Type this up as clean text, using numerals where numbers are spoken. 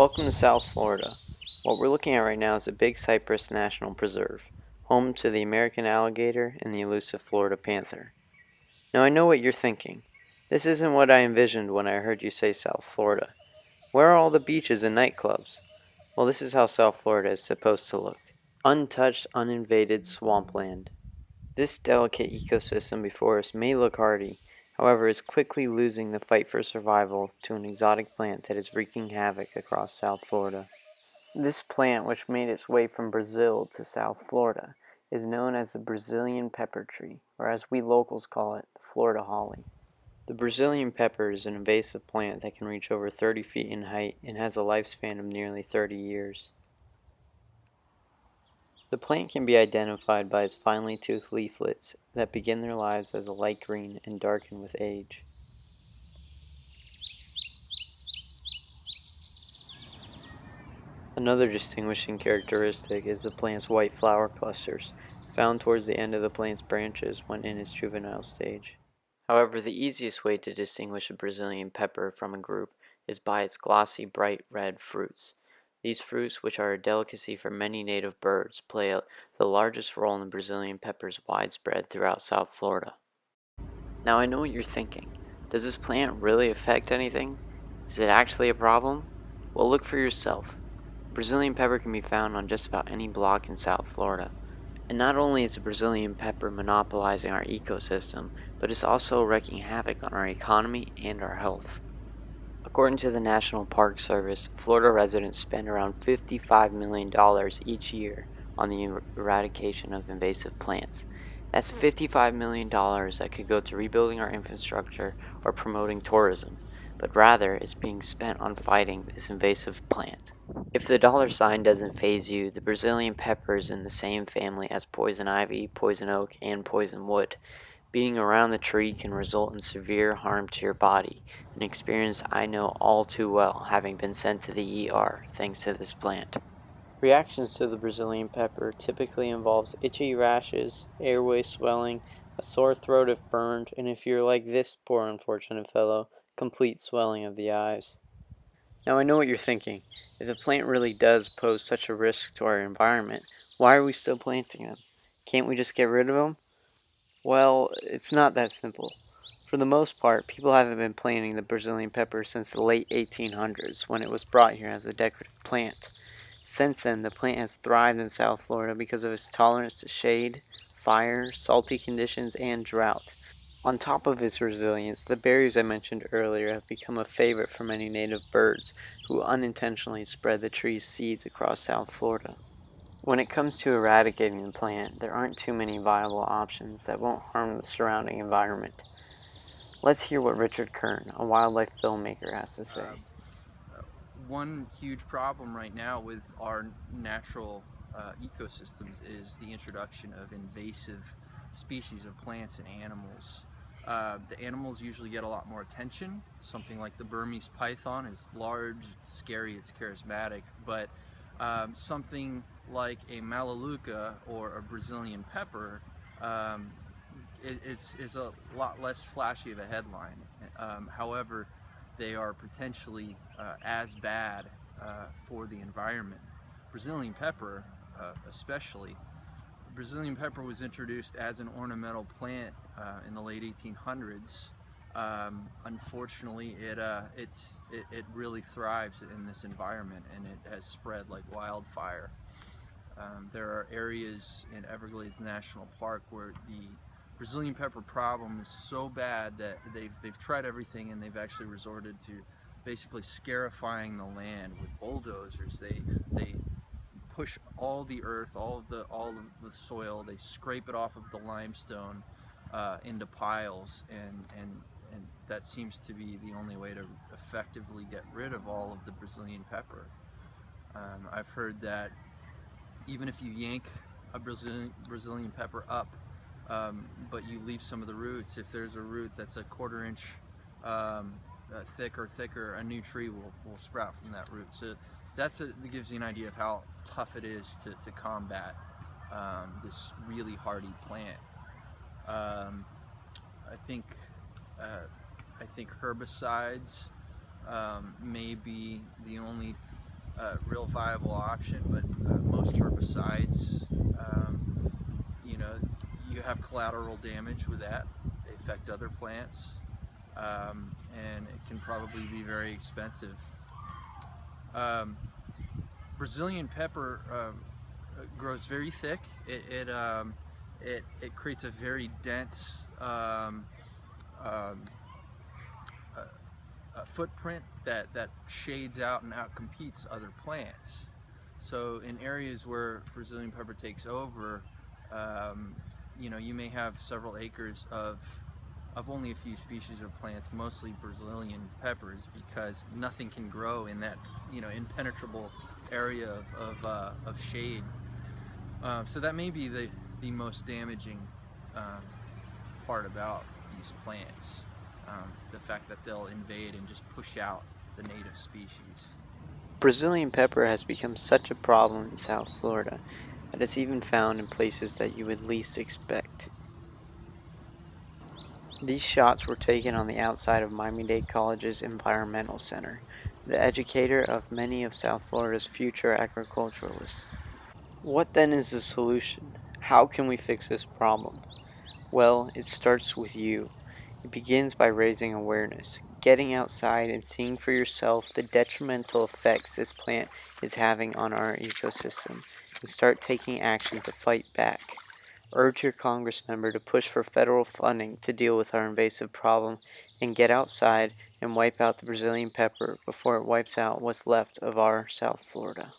Welcome to South Florida. What we're looking at right now is the Big Cypress National Preserve, home to the American alligator and the elusive Florida panther. Now I know what you're thinking. This isn't what I envisioned when I heard you say South Florida. Where are all the beaches and nightclubs? Well, this is how South Florida is supposed to look. Untouched, uninvaded swampland. This delicate ecosystem before us may look hardy, however, is quickly losing the fight for survival to an exotic plant that is wreaking havoc across South Florida. This plant, which made its way from Brazil to South Florida, is known as the Brazilian pepper tree, or as we locals call it, the Florida holly. The Brazilian pepper is an invasive plant that can reach over 30 feet in height and has a lifespan of nearly 30 years. The plant can be identified by its finely toothed leaflets that begin their lives as a light green and darken with age. Another distinguishing characteristic is the plant's white flower clusters, found towards the end of the plant's branches when in its juvenile stage. However, the easiest way to distinguish a Brazilian pepper from a group is by its glossy, bright red fruits. These fruits, which are a delicacy for many native birds, play the largest role in the Brazilian pepper's widespread throughout South Florida. Now I know what you're thinking. Does this plant really affect anything? Is it actually a problem? Well, look for yourself. Brazilian pepper can be found on just about any block in South Florida. And not only is the Brazilian pepper monopolizing our ecosystem, but it's also wreaking havoc on our economy and our health. According to the National Park Service, Florida residents spend around $55 million each year on the eradication of invasive plants. That's $55 million that could go to rebuilding our infrastructure or promoting tourism, but rather it's being spent on fighting this invasive plant. If the dollar sign doesn't faze you, the Brazilian pepper is in the same family as poison ivy, poison oak, and poison wood. Being around the tree can result in severe harm to your body, an experience I know all too well, having been sent to the ER thanks to this plant. Reactions to the Brazilian pepper typically involves itchy rashes, airway swelling, a sore throat if burned, and if you're like this poor unfortunate fellow, complete swelling of the eyes. Now I know what you're thinking. If the plant really does pose such a risk to our environment, why are we still planting them? Can't we just get rid of them? Well, it's not that simple. For the most part, people haven't been planting the Brazilian pepper since the late 1800s when it was brought here as a decorative plant. Since then, the plant has thrived in South Florida because of its tolerance to shade, fire, salty conditions, and drought. On top of its resilience, the berries I mentioned earlier have become a favorite for many native birds who unintentionally spread the tree's seeds across South Florida. When it comes to eradicating the plant, there aren't too many viable options that won't harm the surrounding environment. Let's hear what Richard Kern, a wildlife filmmaker, has to say. One huge problem right now with our natural ecosystems is the introduction of invasive species of plants and animals. The animals usually get a lot more attention. Something like the Burmese python is large, it's scary, it's charismatic, but something like a Melaleuca or a Brazilian pepper is a lot less flashy of a headline. However, they are potentially as bad for the environment. Brazilian pepper, especially. Brazilian pepper was introduced as an ornamental plant in the late 1800s. Unfortunately, it really thrives in this environment, and it has spread like wildfire. There are areas in Everglades National Park where the Brazilian pepper problem is so bad that they've tried everything, and they've actually resorted to basically scarifying the land with bulldozers. They push all the earth, all of the soil. They scrape it off of the limestone into piles, and that seems to be the only way to effectively get rid of all of the Brazilian pepper. I've heard that even if you yank a Brazilian pepper up, but you leave some of the roots, if there's a root that's a quarter-inch thick or thicker, a new tree will sprout from that root. So that gives you an idea of how tough it is to combat this really hardy plant. I think herbicides may be the only real viable option, but most herbicides, you know, you have collateral damage with that. They affect other plants, and it can probably be very expensive. Um, Brazilian pepper grows very thick. It creates a very dense um, uh, footprint that shades out and outcompetes other plants. So in areas where Brazilian pepper takes over, um, you may have several acres of only a few species of plants, mostly Brazilian peppers, because nothing can grow in that impenetrable area of shade. So that may be the most damaging um, part about these plants, the fact that they'll invade and just push out the native species. Brazilian pepper has become such a problem in South Florida that it's even found in places that you would least expect. These shots were taken on the outside of Miami-Dade College's Environmental Center, the educator of many of South Florida's future agriculturalists. What then is the solution? How can we fix this problem? Well, it starts with you. It begins by raising awareness, getting outside and seeing for yourself the detrimental effects this plant is having on our ecosystem, and start taking action to fight back. Urge your Congress member to push for federal funding to deal with our invasive problem and get outside and wipe out the Brazilian pepper before it wipes out what's left of our South Florida.